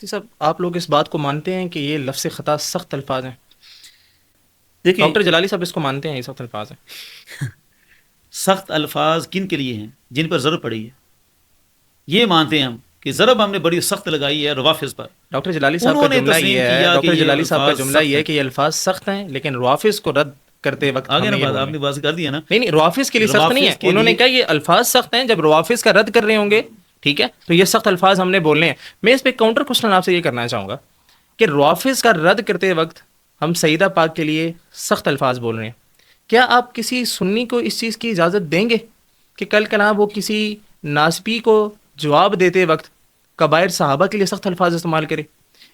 مفتی صاحب آپ لوگ اس بات کو مانتے ہیں کہ یہ لفظ خطا سخت الفاظ ہیں؟ دیکھیں ڈاکٹر جلالی صاحب اس کو مانتے ہیں یہ سخت الفاظ ہیں؟ سخت الفاظ کن کے لیے ہیں؟ جن پر ضرب پڑی ہے، یہ مانتے ہیں ہم کہ ضرب ہم نے بڑی سخت لگائی ہے روافظ پر. ڈاکٹر جلالی صاحب کا انہوں نے جملہ تسلیم یہ ہے، کیا کہ ڈاکٹر یہ جلالی صاحب کا الفاظ جملہ سخت یہ ہے ہیں. کہ یہ الفاظ سخت ہیں، لیکن روافظ کو رد کرتے وقت آگے ہم نا یہ بات بول آپ رہے نے ہیں. بات کر دیا نا. نہیں روافظ کے لیے سخت نہیں ہے، روافظ کے انہوں نے لیے کہا یہ الفاظ سخت ہیں، جب روافظ کا رد کر رہے ہوں گے ٹھیک ہے تو یہ سخت الفاظ ہم نے بولنے ہیں. میں اس پہ کاؤنٹر کوشچن آپ سے یہ کرنا چاہوں گا کہ روافظ کا رد کرتے وقت ہم سیدہ پاک کے لیے سخت الفاظ بول رہے ہیں، کیا آپ کسی سنی کو اس چیز کی اجازت دیں گے کہ کل کل وہ کسی ناسبی کو جواب دیتے وقت کبائر صحابہ کے لیے سخت الفاظ استعمال کرے؟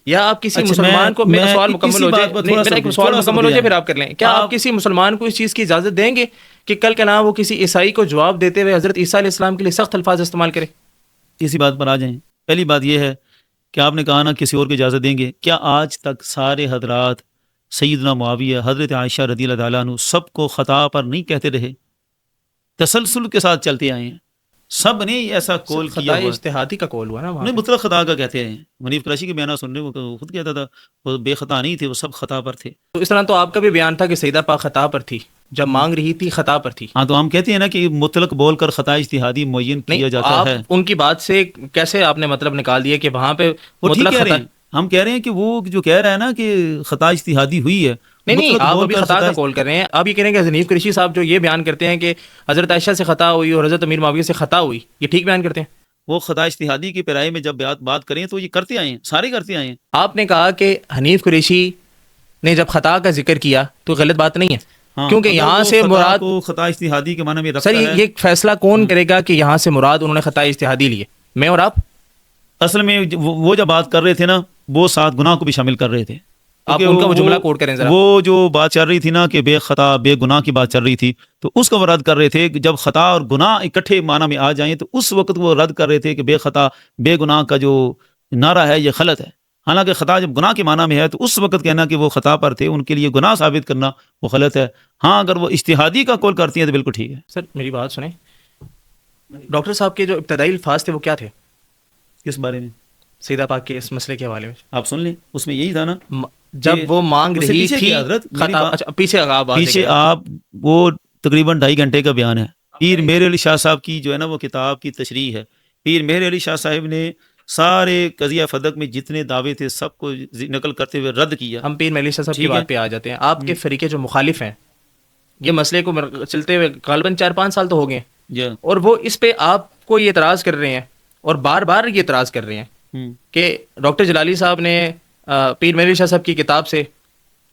یا آپ کسی اچھا مسلمان کو، میرا سوال مکمل اسی ہو جائے، بات پر نہیں میرا ایک سوال مکمل ہو جائے پھر آپ کر لیں. کیا آپ کسی مسلمان کو اس چیز کی اجازت دیں گے کہ کل کل وہ کسی عیسائی کو جواب دیتے ہوئے حضرت عیسیٰ علیہ السلام کے لیے سخت الفاظ استعمال کرے؟ اسی بات پر آ جائیں. پہلی بات یہ ہے کہ آپ نے کہا نا کسی اور کو اجازت دیں گے. کیا آج تک سارے حضرات سیدنا معاویہ، حضرت عائشہ رضی اللہ تعالیٰ عنہ سب کو خطا پر نہیں کہتے رہے؟ تسلسل کے ساتھ چلتے آئے ہیں، سب نے ایسا کول کیا خطائے ہوا ہے. اجتہادی کا کول ہوا نا وہاں انہیں پہ. مطلق خطا کا کہتے ہیں. منیف قریشی کے بیانات سن رہے وہ خود کہتا تھا وہ بے خطا نہیں تھے، وہ سب خطا پر تھے. تو اس طرح تو آپ کا بھی بیان تھا کہ سیدہ پاک خطا پر تھی، جب مانگ رہی تھی خطا پر تھی. ہاں تو ہم کہتے ہیں نا کہ مطلق بول کر خطا اجتہادی معین کیا نہیں جاتا آپ ہے. ان کی بات سے کیسے آپ نے مطلب نکال دیا کہ وہاں پہ وہ ٹھیک مطلق کہہ رہے خطا؟ ہیں. ہم کہہ رہے ہیں کہ وہ جو کہہ رہا ہے نا کہ خطا اجتہادی ہوئی ہے، نہیں مطلق آپ بول ابھی کر خطا کا کول کر رہے ہیں. آپ یہ کہہ رہے ہیں کہ حنیف قریشی صاحب جو یہ بیان کرتے ہیں کہ حضرت عائشہ سے خطا ہوئی اور حضرت امیر معاویہ سے خطا ہوئی، یہ ٹھیک بیان کرتے ہیں؟ وہ خطا اجتہادی کی پیرائی میں جب بات کریں تو یہ کرتے آئے ہیں، سارے کرتے آئے ہیں. آپ نے کہا کہ حنیف قریشی نے جب خطا کا ذکر کیا تو غلط بات نہیں ہے، کیونکہ یہاں سے مراد کو خطا اجتہادی کے معنی میں سر رکھتا ہے. یہ فیصلہ کون کرے گا کہ یہاں سے مراد انہوں نے خطا اجتہادی لیے، میں اور آپ؟ اصل میں وہ جب بات کر رہے تھے نا وہ ساتھ گناہ کو بھی شامل کر رہے تھے. آپ ان کا وہ جملہ کوٹ کریں ذرا. وہ جو بات چل رہی تھی نا کہ بے خطا بے گناہ کی بات چل رہی تھی تو اس کو وہ رد کر رہے تھے کہ جب خطا اور گناہ اکٹھے معنی میں آ جائیں تو اس وقت وہ رد کر رہے تھے کہ بے خطا بے گناہ کا جو نعرہ ہے یہ غلط ہے. حالانکہ خطا جب گناہ کے معنی میں ہے تو اس وقت کہنا کہ وہ خطا پر تھے ان کے لیے گناہ ثابت کرنا وہ غلط ہے. ہاں اگر وہ اجتہادی کا قول کرتی ہیں تو بالکل ٹھیک ہے. سر میری بات سنیں، ڈاکٹر صاحب کے جو ابتدائی الفاظ تھے وہ کیا تھے کس بارے میں؟ سیدہ پاک کے اس مسئلے کے حوالے میں. آپ سن لیں، اس میں یہی تھا نا جب وہ مانگ رہی تھی پیچھے آپ وہ تقریباً 2.5 گھنٹے کا بیان ہے. پیر مہر علی شاہ صاحب کی جو ہے نا وہ کتاب کی تشریح ہے. پیر مہر علی شاہ صاحب نے سارے قضیہ فدق میں جتنے دعوے تھے سب کو نقل کرتے ہوئے رد کیا. ہم پیر مہر علی شاہ صاحب کی بات پہ آ جاتے ہیں. آپ کے فریقے جو مخالف ہیں یہ مسئلے کو چلتے ہوئے غالباً 4-5 سال تو ہو گئے ہیں اور وہ اس پہ آپ کو یہ اعتراض کر رہے ہیں اور بار بار یہ اعتراض کر رہے ہیں کہ ڈاکٹر جلالی صاحب نے پیر مہر علی شاہ صاحب کی کتاب سے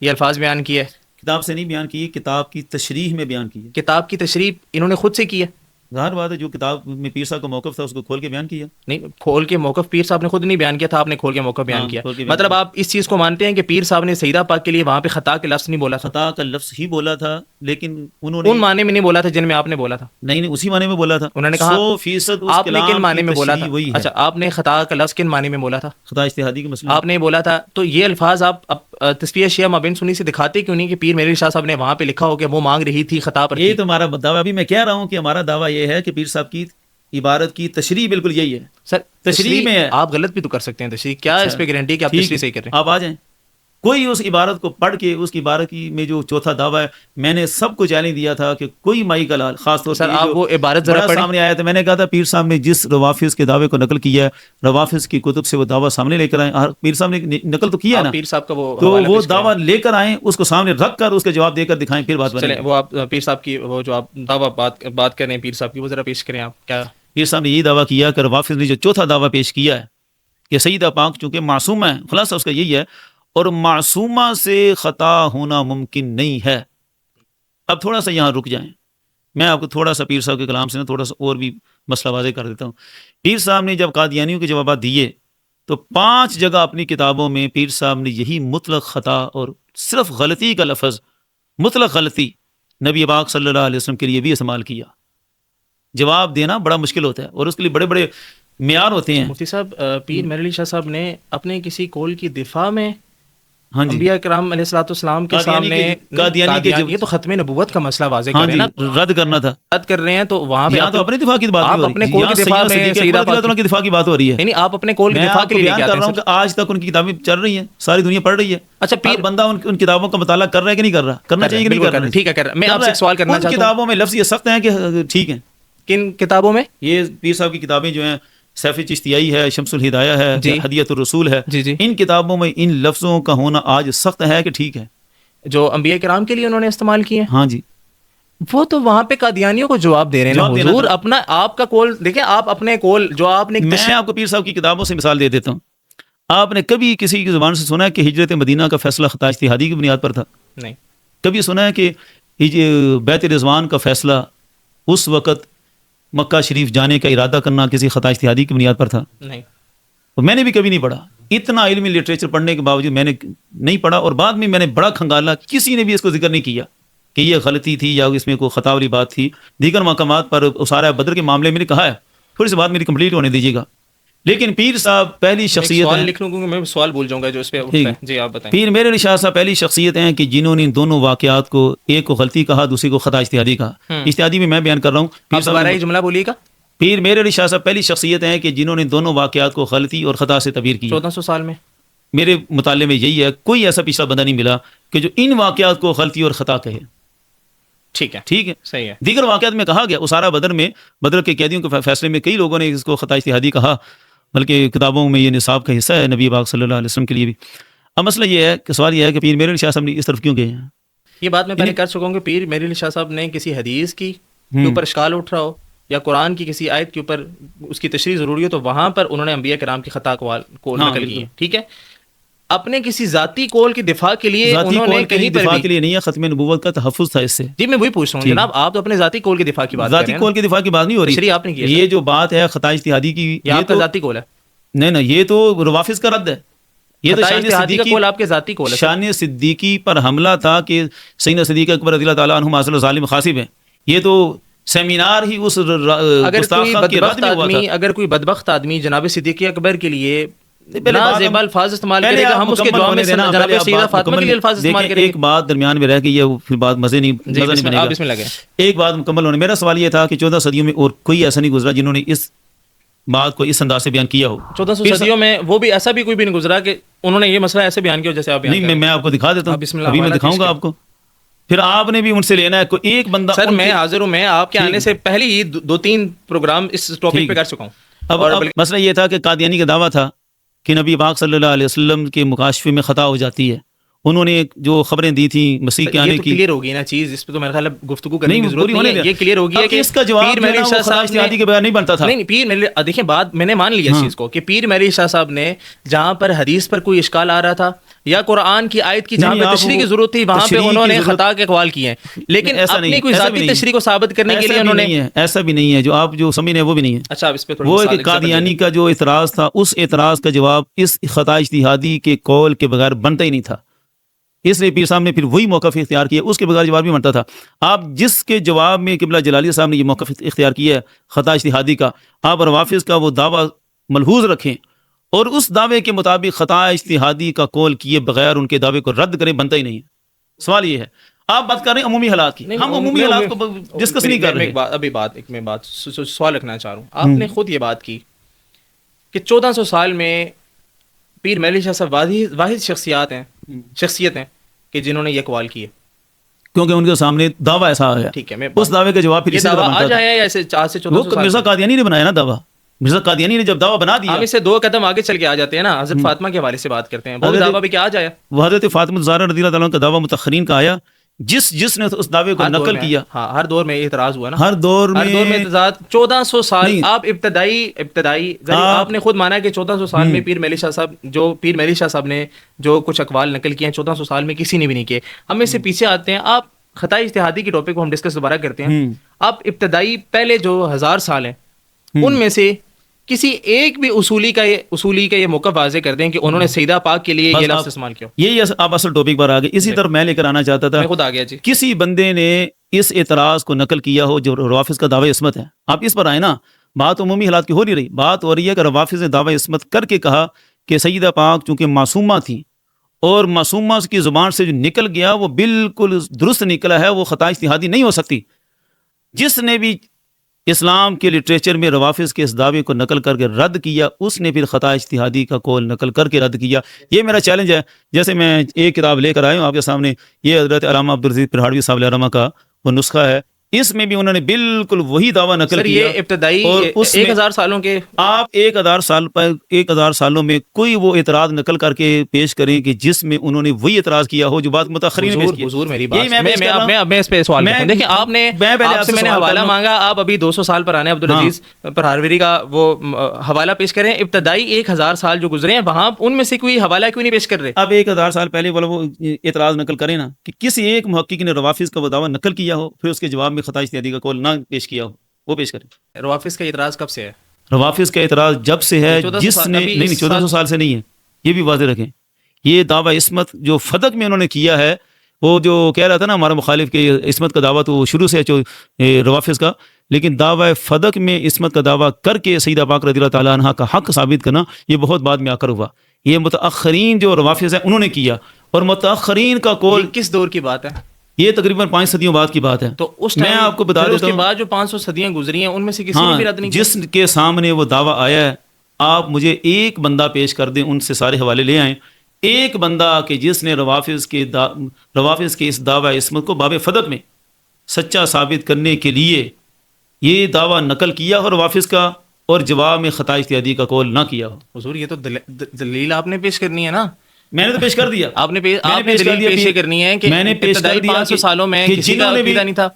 یہ الفاظ بیان کیے. کتاب سے نہیں بیان کی، کتاب کی تشریح میں بیان کی. کتاب کی تشریح انہوں نے خود سے کی ہے. ظاہر بات ہے جو کتاب میں پیر صاحب کا موقف تھا اس کو کھول کے بیان کیا. نہیں کھول کے موقف پیر صاحب نے خود نہیں بیان کیا تھا، آپ نے کھول کے موقف بیان کیا. مطلب آپ اس چیز کو مانتے ہیں کہ پیر صاحب نے سیدہ پاک کے لیے وہاں پہ خطا کے لفظ نہیں بولا تھا؟ خطا کا لفظ ہی بولا تھا لیکن انہوں نے ان معنی میں نہیں بولا تھا جن میں آپ نے بولا تھا. نہیں اسی معنی میں بولا تھا. انہوں نے کہا 100% آپ نے کن معنی میں بولا تھا؟ وہی ہے. اچھا آپ نے خطا کا لفظ کن معنی میں بولا تھا؟ خطا اجتہادی کا مسئلہ آپ نے بولا تھا. تو یہ الفاظ آپ تصفیہ شیعہ مابین سنی سے دکھاتے کیوں نہیں کہ پیر مہر علی شاہ صاحب نے وہاں پہ لکھا ہو کہ وہ مانگ رہی تھی خطا پر؟ یہ تو ہمارا دعویٰ، ابھی میں کہہ رہا ہوں کہ ہمارا دعویٰ یہ ہے کہ پیر صاحب کی عبارت کی تشریح بالکل یہی ہے. سر تشریح میں ہے. آپ غلط بھی تو کر سکتے ہیں تشریح، کیا اس پہ گارنٹی کہ آپ تشریح صحیح کر رہے ہیں؟ آپ آ جائیں، کوئی اس عبارت کو پڑھ کے اس کی عبارت کی میں جو چوتھا دعویٰ ہے میں نے سب کو چیلنج دیا تھا کہ کوئی مائی کا لال خاص طور سر آپ وہ عبارت ذرا پڑھیں. سامنے آیا تھا میں نے کہا تھا پیر صاحب نے جس روافظ کے دعوے کو نقل کیا ہے روافظ کی کتب سے وہ دعویٰ سامنے لے کر آئے. پیر صاحب نے نقل تو کیا نا، پیر صاحب کا تو وہ دعویٰ لے کر آئیں، اس کو سامنے رکھ کر اس کا جواب دے کر دکھائیں، پھر بات چلیں. وہ آپ پیر صاحب کی وہ جو آپ دعویٰ بات کر رہے ہیں پیر صاحب کی وہ ذرا پیش کریں. آپ کیا پیر صاحب نے یہی دعویٰ کیا کہ روافظ نے جو چوتھا دعویٰ پیش کیا ہے کہ سیدہ پاک چونکہ معصومہ ہے، خلاصہ اس کا یہی ہے، اور معصومہ سے خطا ہونا ممکن نہیں ہے. اب تھوڑا سا یہاں رک جائیں، میں آپ کو تھوڑا سا پیر صاحب کے کلام سے تھوڑا سا اور بھی مسئلہ واضح کر دیتا ہوں. پیر صاحب نے جب قادیانیوں کے جوابات دیے تو 5 جگہ اپنی کتابوں میں پیر صاحب نے یہی مطلق خطا اور صرف غلطی کا لفظ مطلق غلطی نبی پاک صلی اللہ علیہ وسلم کے لیے بھی استعمال کیا. جواب دینا بڑا مشکل ہوتا ہے اور اس کے لیے بڑے بڑے معیار ہوتے ہیں. مفتی صاحب پیر مہر علی شاہ صاحب نے اپنے کسی قول کی دفاع میں ہاں جی انبیاء کرام علیہ الصلوۃ والسلام کے سامنے قادیانی کے یہ تو ختم نبوت کا مسئلہ واضح ہاں کر رہے جی ہیں نا، رد کرنا تھا. رد کر رہے ہیں تو وہاں پہ یہاں تو اپنے دفاع کی بات آپ ہو رہی اپنے ہے. قول یہاں کے دفاع میں صدیق سیدہ اکبر رضی اللہ عنہ کی دفاع کی بات ہو رہی ہے. نہیں آپ اپنے قول کے میں دفاع آپ کے کو لیے بیان کیا کر رہا ہوں کہ آج تک ان کی کتابیں چل رہی ہیں، ساری دنیا پڑھ رہی ہے. اچھا ہر پیر بندہ ان کتابوں کا مطالعہ کر رہا ہے کہ نہیں کر رہا، کرنا چاہیے کہ نہیں کرنا. ٹھیک ہے کر رہا ہے. میں آپ سے ایک سوال کرنا ان چاہتا ہوں، کتابوں میں لفظ یہ سخت ہیں کہ ٹھیک ہیں. کن کتابوں میں؟ یہ پیر صاحب کی کتابیں جو ہیں سیف چشتیائی ہے، شمس الہدایہ ہے، جی ہدیۃ الرسول ہے، جی جی ان کتابوں میں ان لفظوں کا ہونا آج سخت ہے کہ ٹھیک ہے. جو انبیاء کرام کے لیے انہوں نے استعمال کیے ہیں، ہاں جی وہ تو وہاں پہ قادیانیوں کو جواب دے رہے ہیں نا جواب دینا حضور. تھا. اپنا آپ کا قول دیکھیں، آپ اپنے قول جو آپ نے میں آپ کو پیر صاحب کی کتابوں سے مثال دے دیتا ہوں. آپ نے کبھی کسی کی زبان سے سنا ہے کہ ہجرت مدینہ کا فیصلہ خطا اجتہادی کی بنیاد پر تھا؟ نہیں کبھی سنا ہے کہ بیت رضوان کا فیصلہ اس وقت مکہ شریف جانے کا ارادہ کرنا کسی خطا اجتہادی کی بنیاد پر تھا؟ نہیں اور میں نے بھی کبھی نہیں پڑھا. اتنا علمی لٹریچر پڑھنے کے باوجود میں نے نہیں پڑھا، اور بعد میں نے بڑا کھنگالا، کسی نے بھی اس کو ذکر نہیں کیا کہ یہ غلطی تھی یا اس میں کوئی خطا والی بات تھی. دیگر مقامات پر اسارہ بدر کے معاملے میں نے کہا ہے. تھوڑی سی بات میری کمپلیٹ ہونے دیجیے گا. لیکن پیر صاحب پہلی شخصیت سوال ہیں، لکھ لوں گا، میں سوال بھول جاؤں گا جو اس پہ اٹھتا ہے. جی آپ بتائیں. پیر میرے علی شاہ صاحب پہلی شخصیت ہیں کہ جنہوں نے ان دونوں واقعات کو، ایک کو غلطی کہا، دوسری کو خطا اجتہادی کہا. اجتہادی میں بیان کر رہا ہوں. آپ دوبارہ یہ جملہ بولیے گا. پیر میرے علی شاہ صاحب پہلی شخصیت ہیں کہ جنہوں نے دونوں واقعات کو غلطی اور خطا سے تعبیر کی. 1400 سال میں میرے مطالعے میں یہی ہے، کوئی ایسا پچھلا بندہ نہیں ملا کہ جو ان واقعات کو غلطی اور خطا کہے. ٹھیک ہے ٹھیک ہے، صحیح ہے. دیگر واقعات میں کہا گیا. اسارہ بدر میں بدر کے قیدیوں کے فیصلے میں کئی لوگوں نے اس کو خطا اجتہادی کہا، بلکہ کتابوں میں یہ نصاب کا حصہ ہے نبی پاک صلی اللہ علیہ وسلم کے لیے بھی. اب مسئلہ یہ ہے کہ سوال یہ ہے کہ پیر میرے علی شاہ صاحب نے اس طرف کیوں گئے ہیں؟ یہ بات میں پہلے کر چکا ہوں کہ پیر میرے علی شاہ صاحب نے کسی حدیث کی کے اوپر اشکال اٹھ رہا ہو یا قرآن کی کسی آیت کے اوپر اس کی تشریح ضروری ہو تو وہاں پر انہوں نے انبیاء کرام کی خطا کو نقل کی ہے. ٹھیک ہے، اپنے کسی ذاتی قول کی دفاع کے لیے انہوں نے کہیں پر دفاع کے لیے نہیں ہے، ختم نبوت کا تحفظ تھا اس سے. جی میں وہی پوچھ رہا ہوں جناب، آپ تو اپنے ذاتی قول کی دفاع کی بات کر رہے ہیں. ذاتی قول کی دفاع کی بات نہیں ہو رہی. تشریح آپ نے کی ہے. یہ جو بات ہے خطا اجتہادی کی، یہ آپ کا ذاتی قول ہے. نہیں یہ تو روافظ کا رد ہے. یہ تو شان صدیقی، آپ کے ذاتی قول ہے. شان صدیقی پر حملہ تھا کہ سیدنا صدیق اکبر رضی اللہ تعالیٰ عنہ معاذ ظالم خاصب ہیں. یہ تو سیمینار ہی اس گستاخ کے رد میں ہوا تھا. اگر کوئی بدبخت آدمی جناب صدیق اکبر کے لیے نازیبا الفاظ استعمال کرے گا، ہم اس کے جواب میں جناب سیدہ فاطمہ کے لیے الفاظ استعمال کریں. ایک بات درمیان میں رہ گئی ہے، وہ پھر بات مزے نہیں بنے گا. بسم اللہ کریں. ایک بات مکمل ہونے. میرا سوال یہ تھا کہ 14 صدیوں میں اور کوئی ایسا نہیں گزرا جنہوں نے اس بات کو اس انداز سے بیان کیا ہو. 1400 صدیوں میں وہ بھی ایسا بھی کوئی بھی نہیں گزرا کہ انہوں نے یہ مسئلہ ایسے بیان کیا جیسے آپ بیان نہیں. میں آپ کو دکھا دیتا ہوں، بسم اللہ. ابھی میں دکھاؤں گا آپ کو. پھر آپ نے بھی ان سے لینا ہے. کوئی ایک بندہ سر میں حاضر ہوں، میں آپ کے آنے سے پہلے ہی 2-3 پروگرام اس ٹاپک پہ کر چکا ہوں. اب مسئلہ یہ تھا کہ قادیانی کا دعویٰ تھا کہ نبی پاک صلی اللہ علیہ وسلم کے مکاشفے میں خطا ہو جاتی ہے. انہوں نے جو خبریں دی تھیں مسیح کے آنے کی، کلیئر ہوگی نا چیز. اس پہ تو میرا خیال ہے گفتگو کرنے کی ضرورت نہیں ہے. یہ کلیئر ہوگی ہے کہ اس کا جواب پیر میری شاہ صاحب اجتہادی کے بغیر نہیں بنتا تھا. نہیں پیر میری، دیکھیں بات میں نے مان لیا اس چیز کو کہ پیر میری شاہ صاحب نے جہاں پر حدیث پر کوئی اشکال آ رہا تھا یا قرآن کی آیت کی جہاں پہ تشریح کی ضرورت تھی وہاں پہ انہوں نے خطا کے اقوال کیے ہیں. لیکن اپنی کوئی ذاتی تشریح کو ثابت کرنے کے لیے انہوں نے، ایسا بھی نہیں ہے جو آپ جو سمجھ رہے ہیں وہ بھی نہیں ہے. اچھا اس پہ وہ کہ قادیانی کا جو اعتراض تھا، اس اعتراض کا جواب اس خطا اجتہادی کے قول کے بغیر بنتا ہی نہیں تھا. اس لیے پیر صاحب نے پھر وہی موقف اختیار کیا. اس کے بغیر جواب بھی بنتا تھا. آپ جس کے جواب میں قبلہ جلالیہ صاحب نے یہ موقف اختیار کیا ہے خطا اجتہادی کا، آپ روافظ کا وہ دعویٰ ملحوظ رکھیں اور اس دعوے کے مطابق خطا اجتہادی کا قول کیے بغیر ان کے دعوے کو رد کریں، بنتا ہی نہیں ہے. سوال یہ ہے، آپ بات کر رہے ہیں عمومی حالات کی، ہم عمومی حالات کو ڈسکس نہیں کر رہے. میں بات سوال رکھنا چاہ رہا ہوں. آپ نے خود یہ بات کی کہ 1400 سال میں پیر میرے علی شاہ صاحب واحد شخصیت ہیں کہ جنہوں نے یہ اقوال کیے، کیونکہ ان کے سامنے دعویٰ ایسا آیا. ٹھیک ہے، اس دعوے کا جواب پھر یہ دعویٰ آج آیا ہے ایسے 4 سے 1400 سال. مرزا قادیانی نے بنایا نا دعویٰ. مرزا قادیانی نے جب دعویٰ بنا دیا، ہم اس سے 2 قدم آگے چل کے آ جاتے ہیں نا. حضرت فاطمہ کے حوالے سے بات کرتے ہیں، وہ دعویٰ بھی کیا آج آیا. وہ حضرت فاطمہ الزہرا رضی اللہ تعالیٰ کا دعویٰ متأخرین کا آیا، جس نے اس دعوے کو نقل کیا. ہاں ہر دور میں اعتراض ہوا نا، ہر دور میں اعتراض. 1400 سال آپ ابتدائی آپ نے خود مانا کہ 1400 سال میں پیر میرے علی شاہ صاحب نے جو کچھ اقوال نقل کیے ہیں 1400 سال میں کسی نے بھی نہیں کیے. ہم اس سے پیچھے آتے ہیں. آپ خطا اجتہادی کی ٹاپک کو ہم ڈسکس دوبارہ کرتے ہیں. آپ ابتدائی پہلے جو 1000 سال ہیں ان میں سے کسی ایک بھی اصولی کا یہ موقع واضح کر دیں کہ انہوں نے سیدہ پاک کے لیے یہ لفظ استعمال کیا. یہی آپ اصل ٹاپک پر آ گئے. اسی طرح میں لے کر آنا چاہتا تھا. میں خود آ گیا جی. کسی بندے نے اس اعتراض کو نقل کیا ہو جو روافظ کا دعوی عصمت ہے. آپ اس پر آئے نا. بات عمومی حالات کی ہو نہیں رہی. بات ہو رہی ہے کہ روافظ نے دعوی عصمت کر کے کہا کہ سیدہ پاک چونکہ معصومہ تھیں اور معصومہ کی زبان سے جو نکل گیا وہ بالکل درست نکلا ہے، وہ خطا اجتہادی نہیں ہو سکتی۔ جس نے بھی اسلام کے لٹریچر میں روافظ کے اس دعوے کو نقل کر کے رد کیا، اس نے پھر خطا اجتہادی کا قول نقل کر کے رد کیا۔ یہ میرا چیلنج ہے۔ جیسے میں ایک کتاب لے کر آیا ہوں آپ کے سامنے، یہ حضرت علامہ عبدالعزیز پرہاڑوی صاحب علیہ رحمہ کا وہ نسخہ ہے، اس میں بھی انہوں نے بالکل وہی دعویٰ نقل سر کیا۔ یہ ابتدائی اور اس میں 1000 سالوں کے آپ 1000 سالوں میں کوئی وہ اعتراض نقل کر کے پیش کریں کہ جس میں انہوں نے وہی اعتراض کیا ہو جو بات متاخرین نے پیش کیا۔ حضور میری یہی بات پیش کر رہا ہوں۔ میں اس پہ سوال کرتا ہوں۔ دیکھیں آپ نے آپ سے میں نے حوالہ مانگا، آپ ابھی 200 سال پر آنے عبدالعزیز پرہاروی کا وہ حوالہ پیش کریں۔ ابتدائی 1000 سال جو گزرے ہیں وہاں ان میں سے کوئی حوالہ کیوں نہیں پیش کر رہے؟ اب 1000 سال پہلے وہ اعتراض نقل کریں نا کہ کسی ایک محقق نے روافظ کا وہ دعویٰ نقل کیا ہو، پھر اس کے جواب میں خطا اجتہادی کا قول نہ پیش کیا ہو، وہ پیش کریں۔ روافظ کا اعتراض کب سے ہے؟ روافظ کا اعتراض جب سے ہے جس نے نہیں 1400 سال سے نہیں ہے، یہ بھی واضح رکھیں۔ یہ دعویٰ عصمت جو فتق میں انہوں نے کیا ہے، وہ جو کہہ رہا تھا نا ہمارا مخالف کہ عصمت کا دعویٰ تو شروع سے ہے روافظ کا، لیکن دعویٰ فتق میں عصمت کا دعویٰ کر کے سیدہ پاک رضی اللہ تعالیٰ عنہ کا حق ثابت کرنا یہ بہت بعد میں آ کر ہوا۔ یہ متأخرین جو روافظ ہیں انہوں نے کیا، اور متأخرین کا قول یہ کس دور کی بات ہے؟ یہ تقریباً 5 صدیوں بعد کی بات ہے۔ تو اس میں آپ کو بتا دیتا ہوں، اس کے بعد جو 500 صدیاں گزری ہیں ان میں سے کسی نے بھی رد نہیں کیا؟ جس کے سامنے وہ دعویٰ آیا ہے، آپ مجھے ایک بندہ پیش کر دیں، ان سے سارے حوالے لے آئیں، ایک بندہ کہ جس نے روافظ کے اس دعویٰ عصمت کو باب فتق میں سچا ثابت کرنے کے لیے یہ دعویٰ نقل کیا اور روافظ کا، اور جواب میں خطا اجتہادی کا قول نہ کیا ہو۔ حضور یہ تو دلیل آپ نے پیش کرنی ہے نا؟ میں نے تو پیش کر دیا۔ آپ نے دلیل پیش کرنی ہے کہ ابتدائی 500 سالوں میں کسی کا عقیدہ نہیں تھا،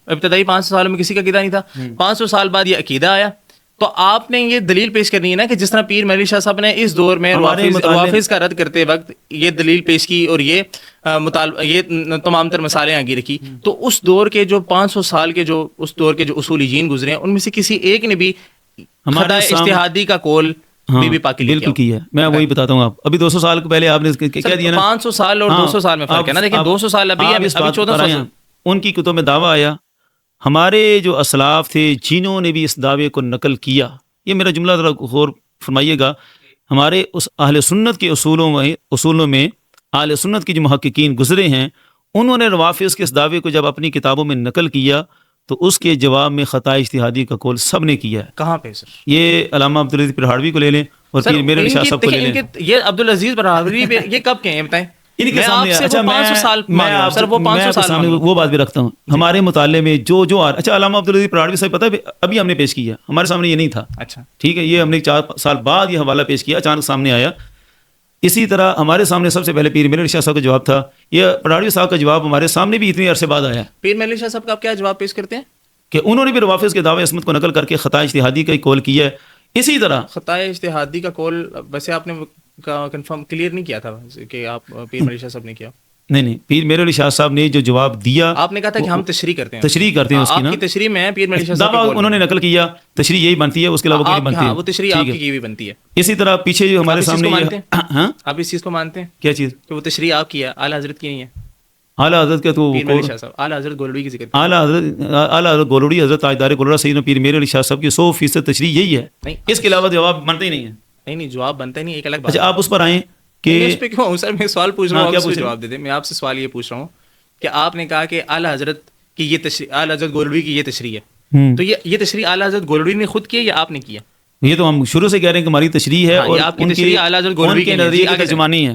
ابتدائی 500 سالوں میں کسی کا عقیدہ نہیں تھا، 500 سال بعد یہ عقیدہ آیا، تو آپ نے یہ دلیل پیش کرنی ہے نا کہ جس طرح پیر مہدی شاہ صاحب نے اس دور میں روافظ کا رد کرتے وقت یہ دلیل پیش کی اور یہ تمام تر مسائلیں آگے رکھی، تو اس دور کے جو 500 سال کے جو اس دور کے جو اصولیین گزرے ہیں ان میں سے کسی ایک نے بھی خطا اجتہادی کا قول بی بی پاک کے لیے بالکل کی ہے۔ میں وہی بتاتا ہوں، آپ ابھی 200 سال پہلے آپ نے کیا دیا نا، 500 سال اور 200 سال میں فرق ہے نا۔ دیکھیں 200 سال ابھی 1400 سال، ان کی کتب میں دعویٰ آیا، ہمارے جو اسلاف تھے جنہوں نے بھی اس دعوے کو نقل کیا، یہ میرا جملہ ذرا غور فرمائیے گا، ہمارے اس اہل سنت کے اصولوں میں اہل سنت کے جو محققین گزرے ہیں، انہوں نے روافظ کے اس دعوے کو جب اپنی کتابوں میں نقل کیا تو اس کے جواب میں خطا اجتہادی کا قول سب نے کیا ہے۔ کہاں پہ سر؟ یہ علامہ عبدالعزیز پرہاڑوی کو لے لیں اور پھر میرے علی شاہ صاحب کو لے لیں۔ یہ عبدالعزیز پرہاڑوی یہ کب کے ہیں بتائیں؟ ان کے سامنے اچھا وہ 500 سال وہ بات بھی رکھتا ہوں، ہمارے مطالعے میں جو اچھا علامہ عبدالعزیز پرہاڑوی صاحب پتہ ہے ابھی ہم نے پیش کیا، ہمارے سامنے یہ نہیں تھا، اچھا ٹھیک ہے، یہ ہم نے 4 سال بعد یہ حوالہ پیش کیا، اچانک سامنے آیا۔ اسی طرح ہمارے سامنے سب سے پہلے پیر مہدی شاہ صاحب کا جواب تھا، یہ پرہاڑوی صاحب کا جواب ہمارے سامنے بھی اتنے عرصے بعد آیا۔ پیر مہدی شاہ صاحب کا آپ کیا جواب پیش کرتے ہیں؟ کہ انہوں نے بھی روافظ کے دعوے عصمت کو نقل کر کے خطا اجتہادی کا قول کیا ہے۔ اسی طرح خطا اجتہادی کا قول ویسے آپ نے کنفرم کلیئر نہیں کیا تھا کہ آپ پیر مہدی شاہ صاحب نے کیا؟ نہیں، پیر مہدی علی شاہ صاحب نے جو جواب دیا، آپ نے کہا تھا کہ ہم تشریح کرتے ہیں اس کی نا، آپ کی تشریح میں پیر مہدی شاہ صاحب دعویٰ انہوں نے نقل کیا، تشریح یہی بنتی ہے، اس کے علاوہ کوئی بنتی ہے، وہ تشریح آپ کی بھی بنتی ہے۔ اسی طرح پیچھے جو ہمارے سامنے آپ اس چیز کو مانتے ہیں؟ کیا چیز؟ کہ وہ تشریح آپ کی ہے، اعلیٰ حضرت کی نہیں ہے؟ اعلیٰ حضرت کا تو اعلیٰ حضرت گولوڑی کی ذکر، اعلیٰ حضرت گولوڑی، حضرت تاجدار گولوڑا سیدنا پیر مہدی علی شاہ صاحب کی 100% تشریح یہی ہے، اس کے علاوہ جواب بنتا ہی نہیں ہے۔ نہیں جواب بنتا ہی نہیں، ایک الگ بات۔ اچھا آپ اس پر آئیں کہ اس پہ کیوں سر میں سوال پوچھ رہا ہوں، آپ جواب دے دیں۔ میں آپ سے سوال یہ پوچھ رہا ہوں کہ آپ نے کہا کہ اعلیٰ حضرت کی یہ تشریح، اعلیٰ حضرت گولوڑی کی یہ تشریح ہے، تو یہ تشریح اعلیٰ حضرت گولوڑی نے خود کی یا آپ نے کیا؟ یہ تو ہم شروع سے کہہ رہے ہیں کہ ہماری تشریح ہے اور آپ کی تشریح اعلیٰ حضرت گولوڑی کے نظریے کا ترجمانی ہے۔